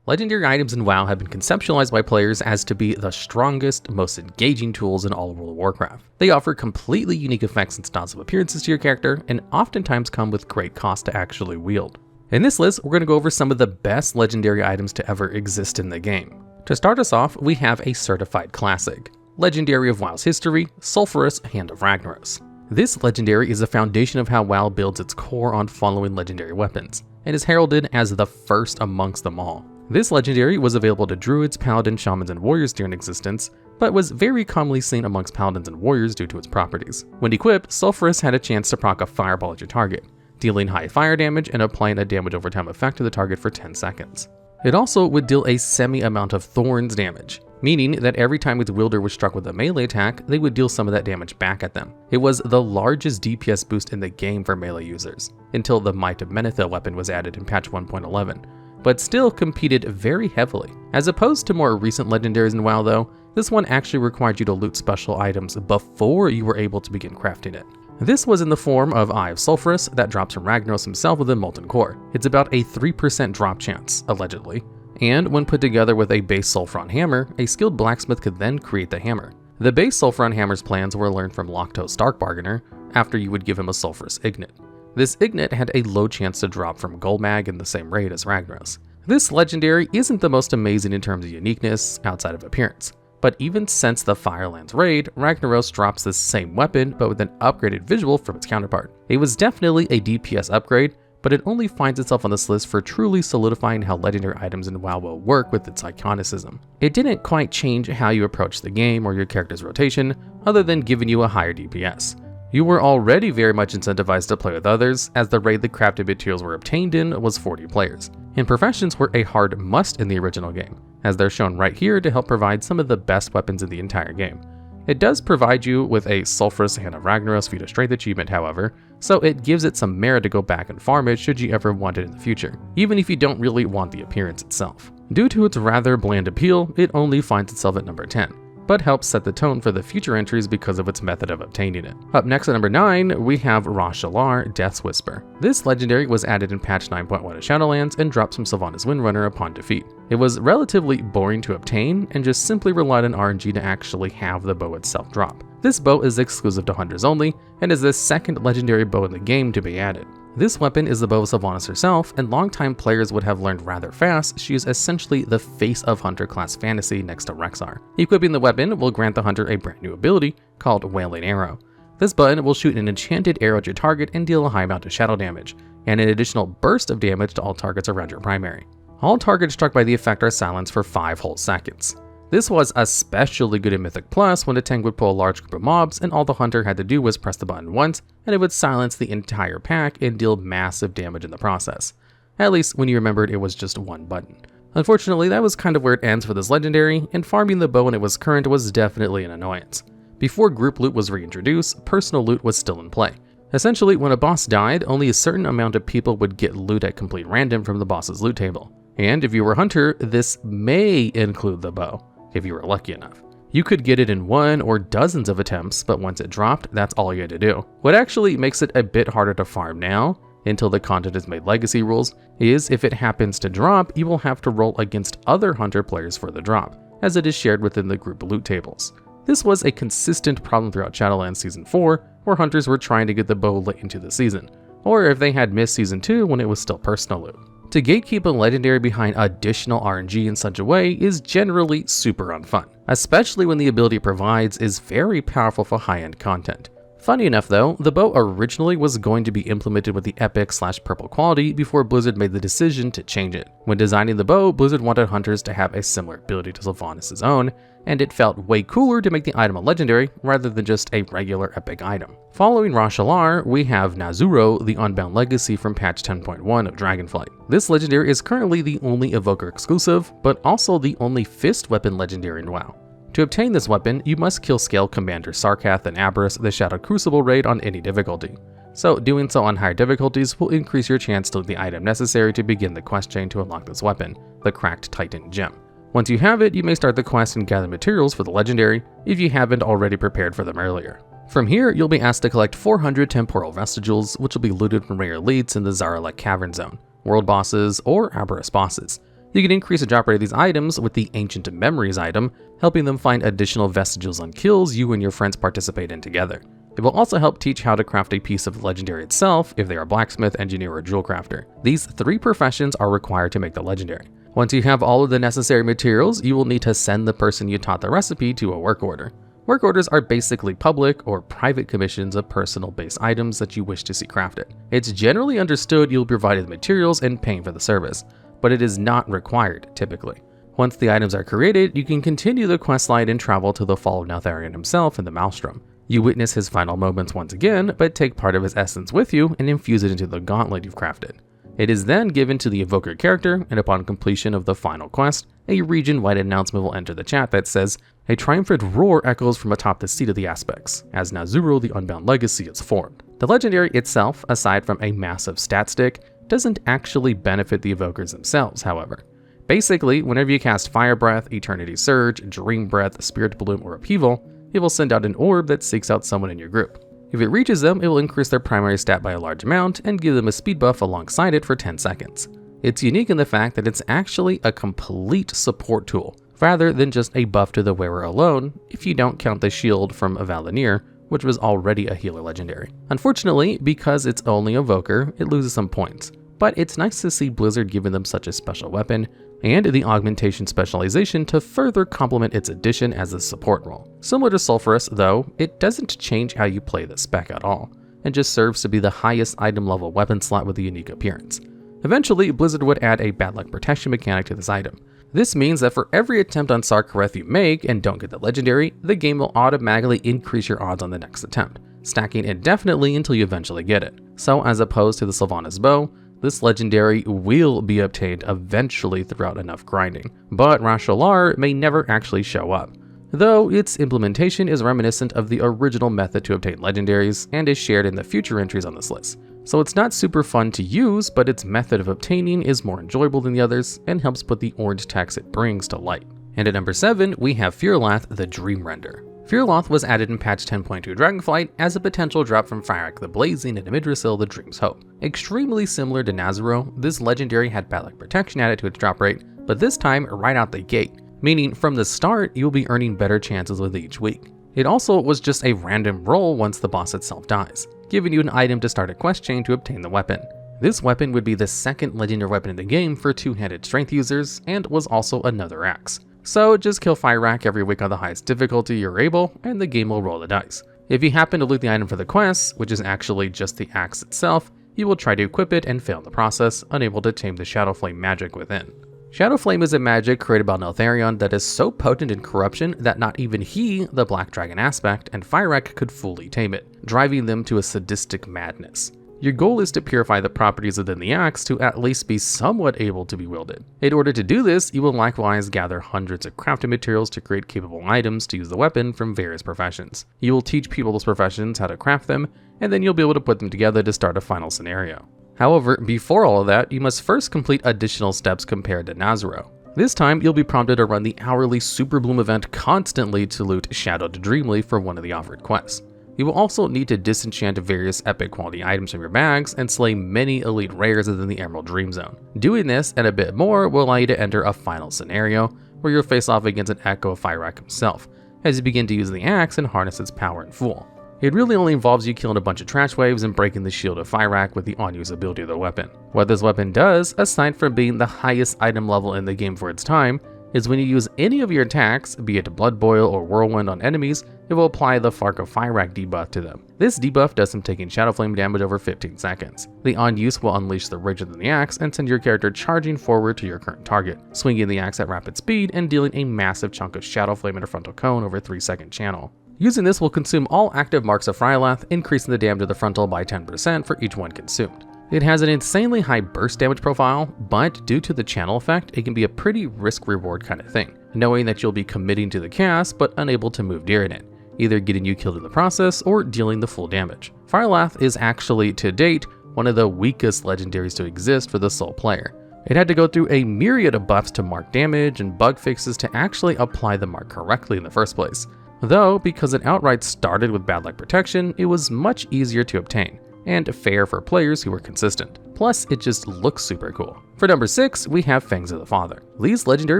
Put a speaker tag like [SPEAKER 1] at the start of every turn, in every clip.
[SPEAKER 1] Legendary items in WoW have been conceptualized by players as to be the strongest, most engaging tools in all of World of Warcraft. They offer completely unique effects and styles of appearances to your character, and oftentimes come with great cost to actually wield. In this list, we're going to go over some of the best legendary items to ever exist in the game. To start us off, we have a certified classic. Legendary of WoW's history, Sulfuras, Hand of Ragnaros. This legendary is the foundation of how WoW builds its core on following legendary weapons, and is heralded as the first amongst them all. This legendary was available to druids, paladins, shamans, and warriors during existence, but was very commonly seen amongst paladins and warriors due to its properties. When equipped, Sulfuras had a chance to proc a fireball at your target, dealing high fire damage and applying a damage over time effect to the target for 10 seconds. It also would deal a semi amount of thorns damage, meaning that every time its wielder was struck with a melee attack, they would deal some of that damage back at them. It was the largest DPS boost in the game for melee users, until the Might of Menethil weapon was added in patch 1.11. But still competed very heavily. As opposed to more recent legendaries in WoW though, this one actually required you to loot special items before you were able to begin crafting it. This was in the form of Eye of Sulfuras that drops from Ragnaros himself with a Molten Core. It's about a 3% drop chance, allegedly, and when put together with a base Sulfuron hammer, a skilled blacksmith could then create the hammer. The base Sulfuron hammer's plans were learned from Lokhto Stark Bargainer after you would give him a Sulfuras Ignet. This Ignet had a low chance to drop from Goldmag in the same raid as Ragnaros. This legendary isn't the most amazing in terms of uniqueness outside of appearance, but even since the Firelands raid, Ragnaros drops this same weapon but with an upgraded visual from its counterpart. It was definitely a DPS upgrade, but it only finds itself on this list for truly solidifying how legendary items in WoW will work with its iconicism. It didn't quite change how you approach the game or your character's rotation, other than giving you a higher DPS. You were already very much incentivized to play with others, as the raid the crafted materials were obtained in was 40 players. And professions were a hard must in the original game, as they're shown right here to help provide some of the best weapons in the entire game. It does provide you with a Sulfuras Hand of Ragnaros feat of strength achievement however, so it gives it some merit to go back and farm it should you ever want it in the future, even if you don't really want the appearance itself. Due to its rather bland appeal, it only finds itself at number 10. But helps set the tone for the future entries because of its method of obtaining it. Up next at number 9, we have Rae'shalare, Death's Whisper. This legendary was added in patch 9.1 of Shadowlands and drops from Sylvanas Windrunner upon defeat. It was relatively boring to obtain and just simply relied on RNG to actually have the bow itself drop. This bow is exclusive to hunters only, and is the second legendary bow in the game to be added. This weapon is the bow of Sylvanas herself, and longtime players would have learned rather fast she is essentially the face of hunter class fantasy next to Rexxar. Equipping the weapon will grant the hunter a brand new ability called Wailing Arrow. This button will shoot an enchanted arrow at your target and deal a high amount of shadow damage, and an additional burst of damage to all targets around your primary. All targets struck by the effect are silenced for 5 whole seconds. This was especially good in Mythic Plus when a tank would pull a large group of mobs and all the hunter had to do was press the button once and it would silence the entire pack and deal massive damage in the process. At least when you remembered it was just one button. Unfortunately, that was kind of where it ends for this legendary, and farming the bow when it was current was definitely an annoyance. Before group loot was reintroduced, personal loot was still in play. Essentially, when a boss died, only a certain amount of people would get loot at complete random from the boss's loot table. And if you were a hunter, this may include the bow, if you were lucky enough. You could get it in one or dozens of attempts, but once it dropped, that's all you had to do. What actually makes it a bit harder to farm now, until the content is made legacy rules, is if it happens to drop, you will have to roll against other hunter players for the drop, as it is shared within the group loot tables. This was a consistent problem throughout Shadowlands Season 4, where hunters were trying to get the bow late into the season, or if they had missed Season 2 when it was still personal loot. To gatekeep a legendary behind additional RNG in such a way is generally super unfun, especially when the ability it provides is very powerful for high-end content. Funny enough though, the bow originally was going to be implemented with the epic/purple quality before Blizzard made the decision to change it. When designing the bow, Blizzard wanted hunters to have a similar ability to Sylvanas' own, and it felt way cooler to make the item a legendary rather than just a regular epic item. Following Rae'shalare, we have Nasz'uro, the Unbound legacy from patch 10.1 of Dragonflight. This legendary is currently the only Evoker exclusive, but also the only fist weapon legendary in WoW. To obtain this weapon, you must kill Scale Commander Sarkath and Aberrus the Shadowed Crucible raid on any difficulty. So doing so on higher difficulties will increase your chance to get the item necessary to begin the quest chain to unlock this weapon, the Cracked Titan Gem. Once you have it, you may start the quest and gather materials for the legendary, if you haven't already prepared for them earlier. From here, you'll be asked to collect 400 temporal vestigials, which will be looted from rare elites in the Zaralek Cavern Zone, world bosses, or Aberrus bosses. You can increase the drop rate of these items with the Ancient Memories item, helping them find additional vestiges on kills you and your friends participate in together. It will also help teach how to craft a piece of the legendary itself if they are blacksmith, engineer, or jewel crafter. These 3 professions are required to make the legendary. Once you have all of the necessary materials, you will need to send the person you taught the recipe to a work order. Work orders are basically public or private commissions of personal-based items that you wish to see crafted. It's generally understood you'll be provided the materials and paying for the service, but it is not required, typically. Once the items are created, you can continue the questline and travel to the fall of Neltharion himself in the Maelstrom. You witness his final moments once again, but take part of his essence with you and infuse it into the gauntlet you've crafted. It is then given to the evoker character, and upon completion of the final quest, a region-wide announcement will enter the chat that says, "A triumphant roar echoes from atop the seat of the aspects, as Nasz'uro the Unbound legacy is formed." The legendary itself, aside from a massive stat stick, doesn't actually benefit the evokers themselves, however. Basically, whenever you cast Fire Breath, Eternity Surge, Dream Breath, Spirit Bloom, or Upheaval, it will send out an orb that seeks out someone in your group. If it reaches them, it will increase their primary stat by a large amount and give them a speed buff alongside it for 10 seconds. It's unique in the fact that it's actually a complete support tool, rather than just a buff to the wearer alone, if you don't count the shield from Valinir, which was already a healer legendary. Unfortunately, because it's only evoker, it loses some points, but it's nice to see Blizzard giving them such a special weapon, and the augmentation specialization to further complement its addition as a support role. Similar to Sulfuras, though, it doesn't change how you play the spec at all, and just serves to be the highest item level weapon slot with a unique appearance. Eventually, Blizzard would add a bad luck protection mechanic to this item. This means that for every attempt on Sarkareth you make and don't get the legendary, the game will automatically increase your odds on the next attempt, stacking indefinitely until you eventually get it. So as opposed to the Sylvanas bow, this legendary will be obtained eventually throughout enough grinding, but Rae'shalare may never actually show up, though its implementation is reminiscent of the original method to obtain legendaries and is shared in the future entries on this list. So it's not super fun to use, but its method of obtaining is more enjoyable than the others and helps put the orange text it brings to light. And at number 7, we have Fyr'alath the Dreamrender. Fyr'alath was added in patch 10.2 Dragonflight as a potential drop from Fyr'alath the Blazing and Yggdrasil the Dream's Hope. Extremely similar to Nasz'uro, this legendary had bad luck protection added to its drop rate, but this time right out the gate, meaning from the start you'll be earning better chances with each week. It also was just a random roll once the boss itself dies, giving you an item to start a quest chain to obtain the weapon. This weapon would be the second legendary weapon in the game for two-handed strength users, and was also another axe. So just kill Fyr'alath every week on the highest difficulty you're able, and the game will roll the dice. If you happen to loot the item for the quest, which is actually just the axe itself, you will try to equip it and fail in the process, unable to tame the Shadow Flame magic within. Shadow Flame is a magic created by Neltharion that is so potent in corruption that not even he, the Black Dragon aspect, and Fyr'alath could fully tame it, driving them to a sadistic madness. Your goal is to purify the properties within the axe to at least be somewhat able to be wielded. In order to do this, you will likewise gather hundreds of crafting materials to create capable items to use the weapon from various professions. You will teach people those professions how to craft them, and then you'll be able to put them together to start a final scenario. However, before all of that, you must first complete additional steps compared to Nasz'uro. This time, you'll be prompted to run the hourly Super Bloom event constantly to loot Shadowed Dreamleaf for one of the offered quests. You will also need to disenchant various epic quality items from your bags and slay many elite rares within the Emerald Dream Zone. Doing this and a bit more will allow you to enter a final scenario where you'll face off against an echo of Fyr'alath himself as you begin to use the axe and harness its power in full. It really only involves you killing a bunch of trash waves and breaking the shield of Fyr'alath with the on-usability of the weapon. What this weapon does, aside from being the highest item level in the game for its time, is when you use any of your attacks, be it Blood Boil or Whirlwind on enemies, it will apply the Fark of Fyr'alath debuff to them. This debuff does them taking Shadow Flame damage over 15 seconds. The on-use will unleash the rage of the axe and send your character charging forward to your current target, swinging the axe at rapid speed and dealing a massive chunk of Shadow Flame in a frontal cone over a 3-second channel. Using this will consume all active marks of Fyr'alath, increasing the damage to the frontal by 10% for each one consumed. It has an insanely high burst damage profile, but due to the channel effect, it can be a pretty risk-reward kind of thing, knowing that you'll be committing to the cast but unable to move during it, either getting you killed in the process or dealing the full damage. Fyr'alath is actually, to date, one of the weakest legendaries to exist for the sole player. It had to go through a myriad of buffs to mark damage and bug fixes to actually apply the mark correctly in the first place. Though, because it outright started with bad luck protection, it was much easier to obtain. and fair for players who are consistent. Plus, it just looks super cool. For number 6, we have Fangs of the Father. These legendary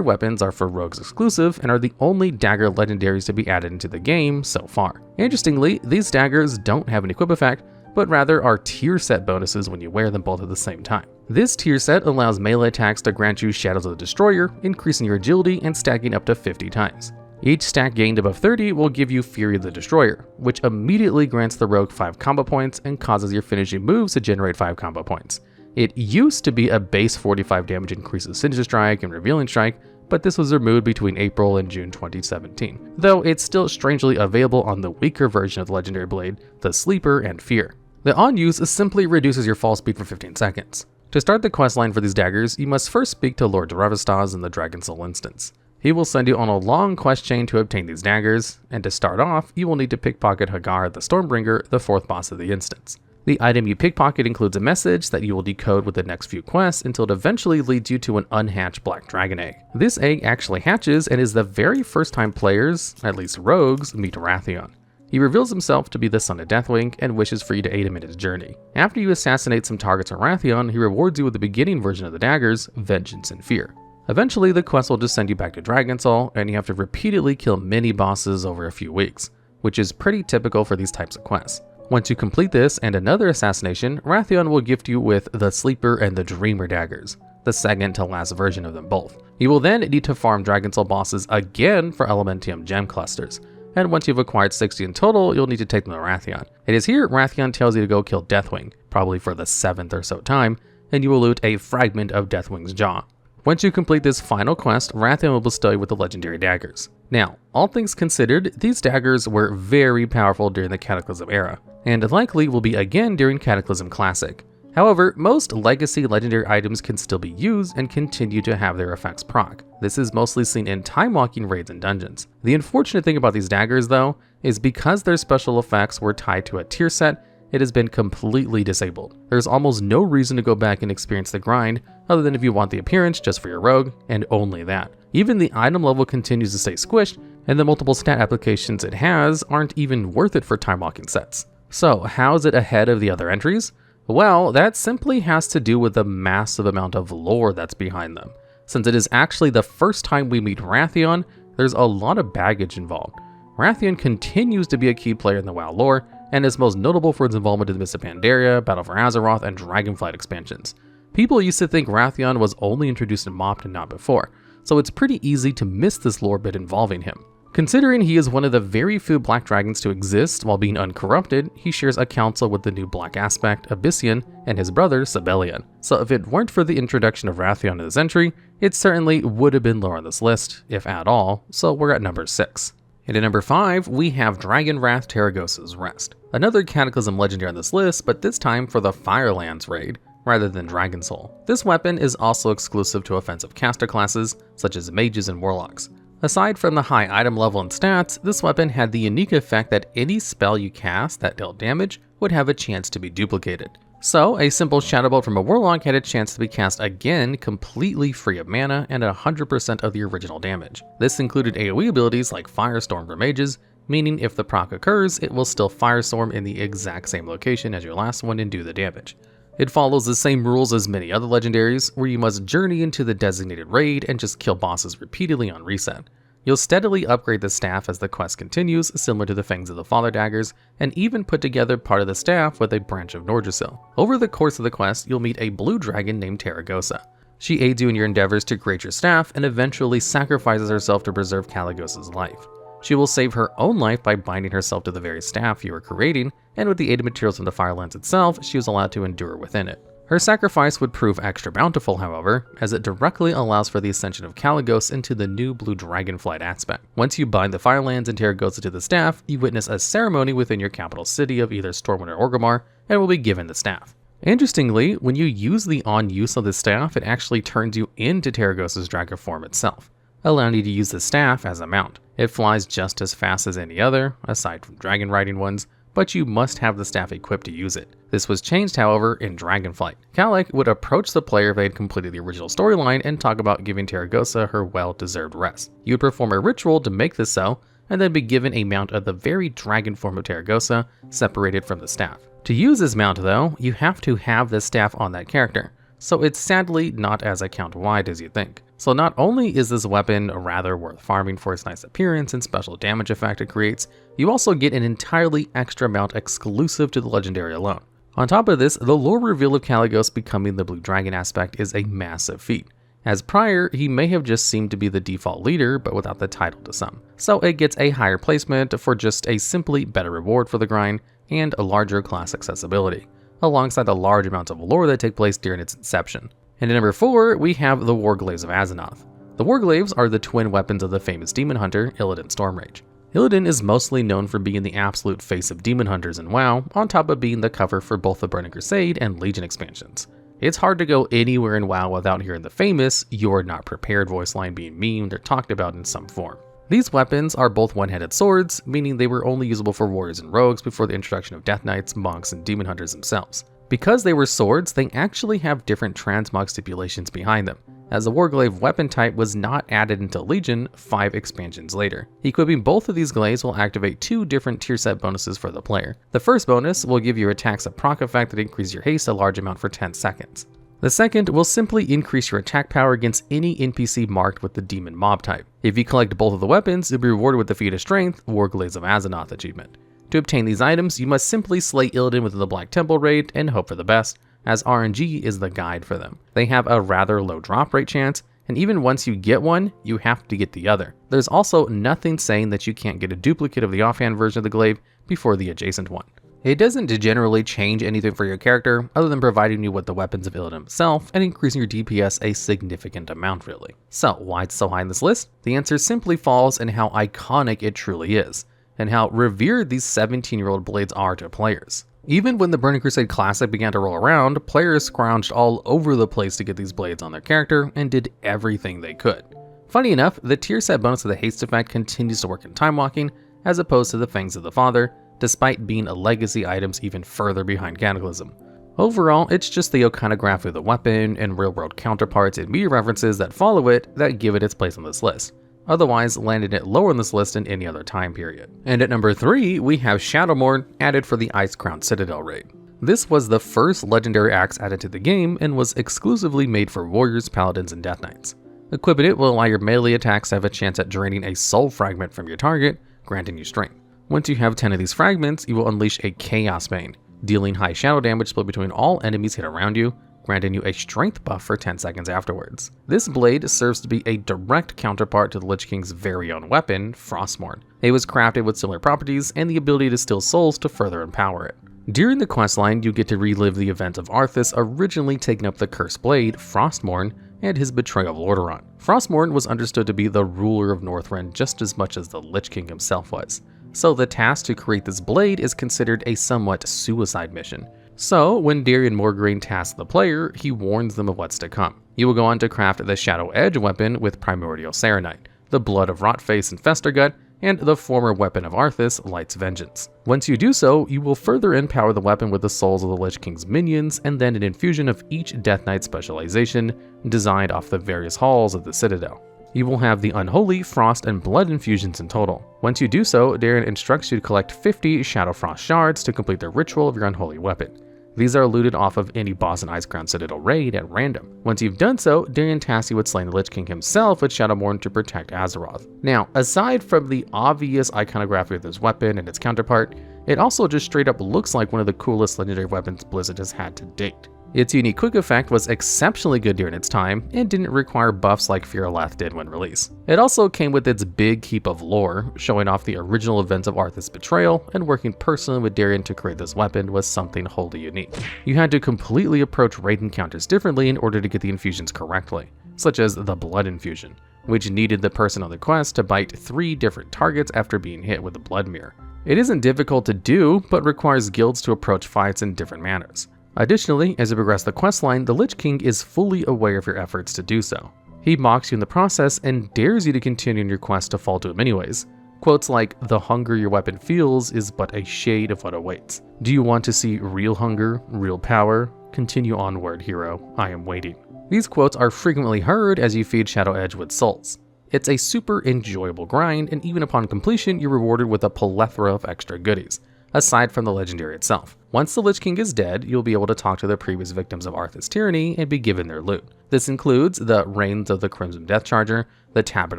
[SPEAKER 1] weapons are for rogues exclusive and are the only dagger legendaries to be added into the game so far. Interestingly, these daggers don't have an equip effect, but rather are tier set bonuses when you wear them both at the same time. This tier set allows melee attacks to grant you Shadows of the Destroyer, increasing your agility and stacking up to 50 times. Each stack gained above 30 will give you Fury of the Destroyer, which immediately grants the rogue 5 combo points and causes your finishing moves to generate 5 combo points. It used to be a base 45 damage increase of Sinister Strike and Revealing Strike, but this was removed between April and June 2017, though it's still strangely available on the weaker version of the legendary blade, the Sleeper and Fear. The on-use simply reduces your fall speed for 15 seconds. To start the questline for these daggers, you must first speak to Lord Ravistaz in the Dragon Soul instance. He will send you on a long quest chain to obtain these daggers, and to start off, you will need to pickpocket Hagar the Stormbringer, the 4th boss of the instance. The item you pickpocket includes a message that you will decode with the next few quests until it eventually leads you to an unhatched black dragon egg. This egg actually hatches and is the very first time players, at least rogues, meet Wrathion. He reveals himself to be the son of Deathwing and wishes for you to aid him in his journey. After you assassinate some targets on Wrathion, he rewards you with the beginning version of the daggers, Vengeance and Fear. Eventually, the quest will just send you back to Dragonsoul, and you have to repeatedly kill mini bosses over a few weeks, which is pretty typical for these types of quests. Once you complete this and another assassination, Wrathion will gift you with the Sleeper and the Dreamer daggers, the second to last version of them both. You will then need to farm Dragonsoul bosses again for Elementium gem clusters, and once you've acquired 60 in total, you'll need to take them to Wrathion. It is here Wrathion tells you to go kill Deathwing, probably for the 7th or so time, and you will loot a fragment of Deathwing's jaw. Once you complete this final quest, Wrathion will bestow you with the legendary daggers. Now, all things considered, these daggers were very powerful during the Cataclysm era, and likely will be again during Cataclysm Classic. However, most legacy legendary items can still be used and continue to have their effects proc. This is mostly seen in time-walking raids and dungeons. The unfortunate thing about these daggers, though, is because their special effects were tied to a tier set, it has been completely disabled. There's almost no reason to go back and experience the grind, other than if you want the appearance just for your rogue, and only that. Even the item level continues to stay squished, and the multiple stat applications it has aren't even worth it for time-walking sets. So how is it ahead of the other entries? Well, that simply has to do with the massive amount of lore that's behind them. Since it is actually the first time we meet Wrathion, there's a lot of baggage involved. Wrathion continues to be a key player in the WoW lore, and is most notable for its involvement in the Mists of Pandaria, Battle for Azeroth, and Dragonflight expansions. People used to think Wrathion was only introduced in MoP and not before, so it's pretty easy to miss this lore bit involving him. Considering he is one of the very few black dragons to exist while being uncorrupted, he shares a council with the new black aspect, Abyssian, and his brother, Sibelian. So if it weren't for the introduction of Wrathion in this entry, it certainly would have been lower on this list, if at all, so we're at number 6. And at number 5, we have Dragonwrath Tarecgosa's Rest. Another Cataclysm legendary on this list, but this time for the Firelands raid, rather than Dragonsoul. This weapon is also exclusive to offensive caster classes, such as mages and warlocks. Aside from the high item level and stats, this weapon had the unique effect that any spell you cast that dealt damage would have a chance to be duplicated. So, a simple Shadow Bolt from a Warlock had a chance to be cast again completely free of mana and at 100% of the original damage. This included AoE abilities like Firestorm for mages, meaning if the proc occurs, it will still Firestorm in the exact same location as your last one and do the damage. It follows the same rules as many other legendaries, where you must journey into the designated raid and just kill bosses repeatedly on reset. You'll steadily upgrade the staff as the quest continues, similar to the Fangs of the Father daggers, and even put together part of the staff with a branch of Nordrassil. Over the course of the quest, you'll meet a blue dragon named Tarecgosa. She aids you in your endeavors to create your staff and eventually sacrifices herself to preserve Tarecgosa's life. She will save her own life by binding herself to the very staff you are creating, and with the aid of materials from the Firelands itself, she was allowed to endure within it. Her sacrifice would prove extra bountiful, however, as it directly allows for the ascension of Tarecgosa into the new blue dragonflight aspect. Once you bind the Firelands and Tarecgosa to the staff, you witness a ceremony within your capital city of either Stormwind or Orgrimmar, and will be given the staff. Interestingly, when you use the on-use of the staff, it actually turns you into Tarecgosa's dragon form itself, allowing you to use the staff as a mount. It flies just as fast as any other, aside from dragon riding ones, but you must have the staff equipped to use it. This was changed, however, in Dragonflight. Kalik would approach the player if they had completed the original storyline and talk about giving Tarecgosa her well-deserved rest. You would perform a ritual to make this so, and then be given a mount of the very dragon form of Tarecgosa separated from the staff. To use this mount though, you have to have the staff on that character, so it's sadly not as account wide as you think. So not only is this weapon rather worth farming for its nice appearance and special damage effect it creates, you also get an entirely extra mount exclusive to the legendary alone. On top of this, the lore reveal of Kalecgos becoming the blue dragon aspect is a massive feat, as prior he may have just seemed to be the default leader but without the title to some. So it gets a higher placement for just a simply better reward for the grind and a larger class accessibility, alongside the large amounts of lore that take place during its inception. And at number 4, we have the Warglaives of Azzinoth. The Warglaives are the twin weapons of the famous demon hunter, Illidan Stormrage. Illidan is mostly known for being the absolute face of demon hunters in WoW, on top of being the cover for both the Burning Crusade and Legion expansions. It's hard to go anywhere in WoW without hearing the famous "You're not prepared" voice line being memed or talked about in some form. These weapons are both one-handed swords, meaning they were only usable for warriors and rogues before the introduction of Death Knights, monks, and demon hunters themselves. Because they were swords, they actually have different transmog stipulations behind them, as the Warglaive weapon type was not added until Legion 5 expansions later. Equipping both of these glaives will activate 2 different tier set bonuses for the player. The first bonus will give your attacks a proc effect that increases your haste a large amount for 10 seconds. The second will simply increase your attack power against any NPC marked with the demon mob type. If you collect both of the weapons, you'll be rewarded with the feat of strength, Warglaives of Azzinoth achievement. To obtain these items, you must simply slay Illidan within the Black Temple raid and hope for the best, as RNG is the guide for them. They have a rather low drop rate chance, and even once you get one, you have to get the other. There's also nothing saying that you can't get a duplicate of the offhand version of the glaive before the adjacent one. It doesn't generally change anything for your character, other than providing you with the weapons of Illidan himself and increasing your DPS a significant amount really. So why it's so high in this list? The answer simply falls in how iconic it truly is, and how revered these 17-year-old blades are to players. Even when the Burning Crusade Classic began to roll around, players scrounged all over the place to get these blades on their character and did everything they could. Funny enough, the tier set bonus of the haste effect continues to work in Time Walking, as opposed to the Fangs of the Father, despite being a legacy items even further behind Cataclysm. Overall, it's just the iconography of the weapon and real-world counterparts and media references that follow it that give it its place on this list. Otherwise landed it lower on this list in any other time period. And at number 3, we have Shadowmourne, added for the Ice-Crowned Citadel raid. This was the first legendary axe added to the game and was exclusively made for warriors, paladins, and death knights. Equipping it will allow your melee attacks to have a chance at draining a soul fragment from your target, granting you strength. Once you have 10 of these fragments, you will unleash a Chaos Bane, dealing high shadow damage split between all enemies hit around you, granting you a strength buff for 10 seconds afterwards. This blade serves to be a direct counterpart to the Lich King's very own weapon, Frostmourne. It was crafted with similar properties and the ability to steal souls to further empower it. During the questline, you get to relive the events of Arthas originally taking up the cursed blade, Frostmourne, and his betrayal of Lordaeron. Frostmourne was understood to be the ruler of Northrend just as much as the Lich King himself was, so the task to create this blade is considered a somewhat suicide mission. So, when Darian Morgraine tasks the player, he warns them of what's to come. You will go on to craft the Shadow Edge weapon with Primordial Serenite, the Blood of Rotface and Festergut, and the former weapon of Arthas, Light's Vengeance. Once you do so, you will further empower the weapon with the souls of the Lich King's minions, and then an infusion of each Death Knight specialization, designed off the various halls of the Citadel. You will have the Unholy, Frost, and Blood infusions in total. Once you do so, Darian instructs you to collect 50 Shadow Frost shards to complete the ritual of your Unholy weapon. These are looted off of any boss in Ice-Crowned Citadel raid at random. Once you've done so, Darian tasks you with slaying the Lich King himself with Shadowmourne to protect Azeroth. Now, aside from the obvious iconography of this weapon and its counterpart, it also just straight up looks like one of the coolest legendary weapons Blizzard has had to date. Its unique quick effect was exceptionally good during its time, and didn't require buffs like Fyr'alath did when released. It also came with its big heap of lore, showing off the original events of Arthas' betrayal, and working personally with Darian to create this weapon was something wholly unique. You had to completely approach raid encounters differently in order to get the infusions correctly, such as the Blood infusion, which needed the person on the quest to bite 3 different targets after being hit with the Blood Mirror. It isn't difficult to do, but requires guilds to approach fights in different manners. Additionally, as you progress the questline, the Lich King is fully aware of your efforts to do so. He mocks you in the process and dares you to continue in your quest to fall to him anyways. Quotes like, "The hunger your weapon feels is but a shade of what awaits. Do you want to see real hunger, real power? Continue onward, hero. I am waiting." These quotes are frequently heard as you feed Shadow Edge with souls. It's a super enjoyable grind, and even upon completion, you're rewarded with a plethora of extra goodies, aside from the legendary itself. Once the Lich King is dead, you'll be able to talk to the previous victims of Arthas' tyranny and be given their loot. This includes the Reigns of the Crimson Death Charger, the Tablet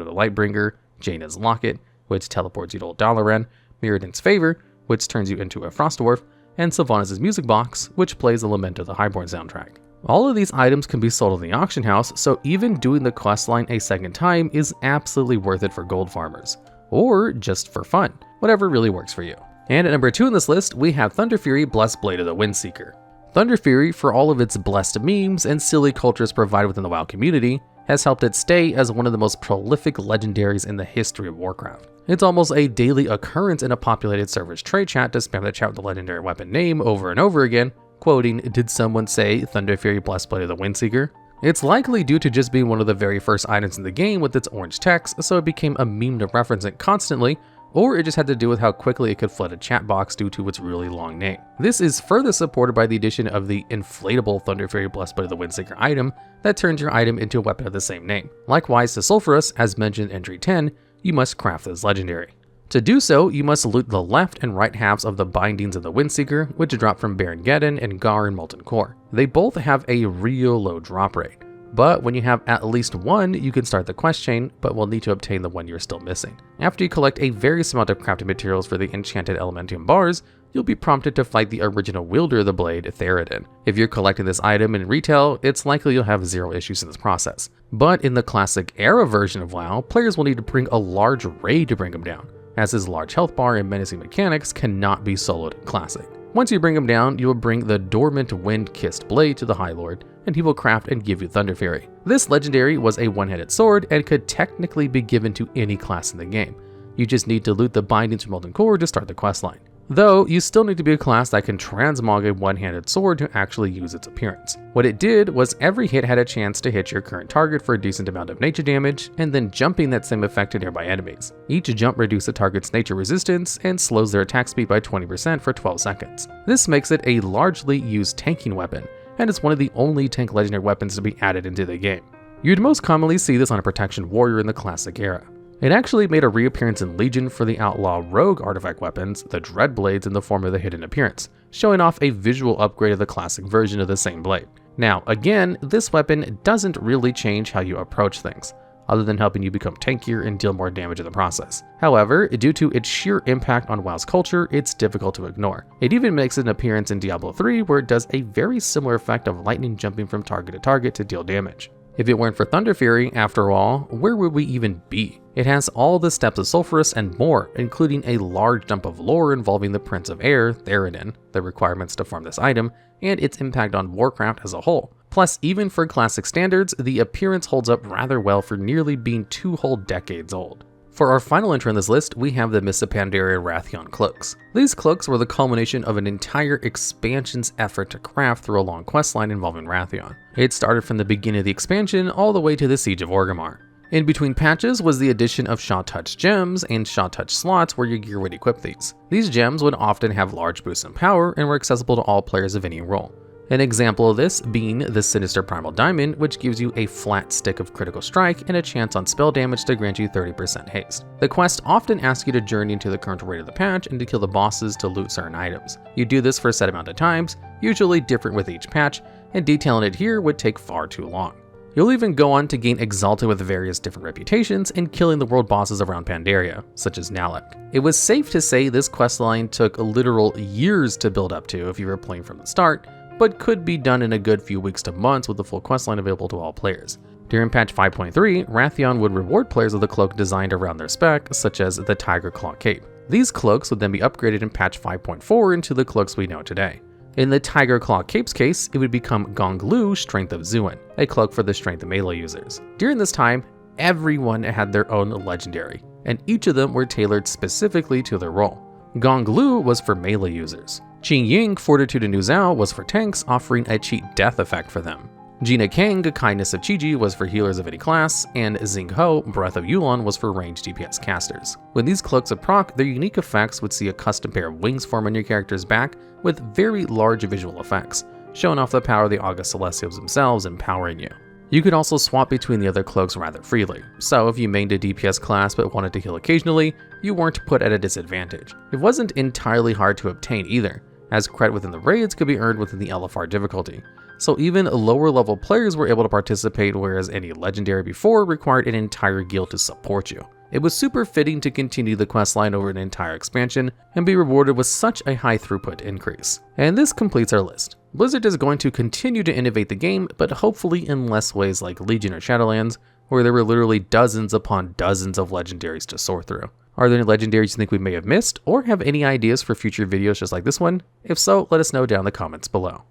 [SPEAKER 1] of the Lightbringer, Jaina's Locket, which teleports you to Old Dalaran, Mirrodin's Favor, which turns you into a Frost Dwarf, and Sylvanas' Music Box, which plays the Lament of the Highborn soundtrack. All of these items can be sold in the auction house, so even doing the questline a second time is absolutely worth it for gold farmers. Or just for fun, whatever really works for you. And at number 2 on this list, we have Thunderfury, Blessed Blade of the Windseeker. Thunderfury, for all of its blessed memes and silly cultures provided within the WoW community, has helped it stay as one of the most prolific legendaries in the history of Warcraft. It's almost a daily occurrence in a populated server's trade chat to spam the chat with the legendary weapon name over and over again, quoting, "Did someone say Thunderfury Blessed Blade of the Windseeker?" It's likely due to just being one of the very first items in the game with its orange text, so it became a meme to reference it constantly, or it just had to do with how quickly it could flood a chat box due to its really long name. This is further supported by the addition of the inflatable Thunderfury Blessed Blade of the Windseeker item that turns your item into a weapon of the same name. Likewise to Sulfuras, as mentioned in entry 10, you must craft this legendary. To do so, you must loot the left and right halves of the bindings of the Windseeker, which drop from Baron Geddon and Gar in Molten Core. They both have a real low drop rate, but when you have at least one, you can start the quest chain, but will need to obtain the one you're still missing. After you collect a various amount of crafting materials for the enchanted Elementium bars, you'll be prompted to fight the original wielder of the blade, Theoden. If you're collecting this item in retail, it's likely you'll have zero issues in this process. But in the classic era version of WoW, players will need to bring a large raid to bring him down, as his large health bar and menacing mechanics cannot be soloed in Classic. Once you bring him down, you will bring the dormant wind-kissed blade to the High Lord, and he will craft and give you Thunderfury. This legendary was a one-handed sword and could technically be given to any class in the game. You just need to loot the bindings from Molten Core to start the questline. Though, you still need to be a class that can transmog a one-handed sword to actually use its appearance. What it did was every hit had a chance to hit your current target for a decent amount of nature damage, and then jumping that same effect to nearby enemies. Each jump reduces the target's nature resistance and slows their attack speed by 20% for 12 seconds. This makes it a largely used tanking weapon, and it's one of the only tank legendary weapons to be added into the game. You'd most commonly see this on a protection warrior in the classic era. It actually made a reappearance in Legion for the outlaw rogue artifact weapons, the Dreadblades, in the form of the hidden appearance, showing off a visual upgrade of the classic version of the same blade. Now, again, this weapon doesn't really change how you approach things, other than helping you become tankier and deal more damage in the process. However, due to its sheer impact on WoW's culture, it's difficult to ignore. It even makes an appearance in Diablo 3 where it does a very similar effect of lightning jumping from target to target to deal damage. If it weren't for Thunderfury, after all, where would we even be? It has all the steps of Sulfuras and more, including a large dump of lore involving the Prince of Air, Theoden, the requirements to farm this item, and its impact on Warcraft as a whole. Plus, even for classic standards, the appearance holds up rather well for nearly being 2 whole decades old. For our final entry on this list, we have the Mists of Pandaria Wrathion Cloaks. These cloaks were the culmination of an entire expansion's effort to craft through a long questline involving Wrathion. It started from the beginning of the expansion all the way to the Siege of Orgrimmar. In between patches was the addition of Shaw Touch gems and Shaw Touch slots where your gear would equip these. These gems would often have large boosts in power and were accessible to all players of any role. An example of this being the Sinister Primal Diamond, which gives you a flat stick of critical strike and a chance on spell damage to grant you 30% haste. The quest often asks you to journey into the current raid of the patch and to kill the bosses to loot certain items. You do this for a set amount of times, usually different with each patch, and detailing it here would take far too long. You'll even go on to gain Exalted with various different reputations and killing the world bosses around Pandaria, such as Nalek. It was safe to say this questline took literal years to build up to if you were playing from the start, but could be done in a good few weeks to months with the full questline available to all players. During patch 5.3, Wrathion would reward players with a cloak designed around their spec, such as the Tiger Claw Cape. These cloaks would then be upgraded in patch 5.4 into the cloaks we know today. In the Tiger Claw Cape's case, it would become Gonglu Strength of Zuin, a cloak for the strength of melee users. During this time, everyone had their own legendary, and each of them were tailored specifically to their role. Gonglu was for melee users. Qing Ying Fortitude and Nuzao was for tanks, offering a cheat death effect for them. Jina Kang Kindness of Chiji was for healers of any class, and Xing Ho Breath of Yulon was for ranged DPS casters. When these cloaks would proc, their unique effects would see a custom pair of wings form on your character's back with very large visual effects, showing off the power of the August Celestials themselves empowering you. You could also swap between the other cloaks rather freely, so if you mained a DPS class but wanted to heal occasionally, you weren't put at a disadvantage. It wasn't entirely hard to obtain either, as credit within the raids could be earned within the LFR difficulty, so even lower level players were able to participate, whereas any legendary before required an entire guild to support you. It was super fitting to continue the questline over an entire expansion and be rewarded with such a high throughput increase. And this completes our list. Blizzard is going to continue to innovate the game, but hopefully in less ways like Legion or Shadowlands, where there were literally dozens upon dozens of legendaries to sort through. Are there any legendaries you think we may have missed, or have any ideas for future videos just like this one? If so, let us know down in the comments below.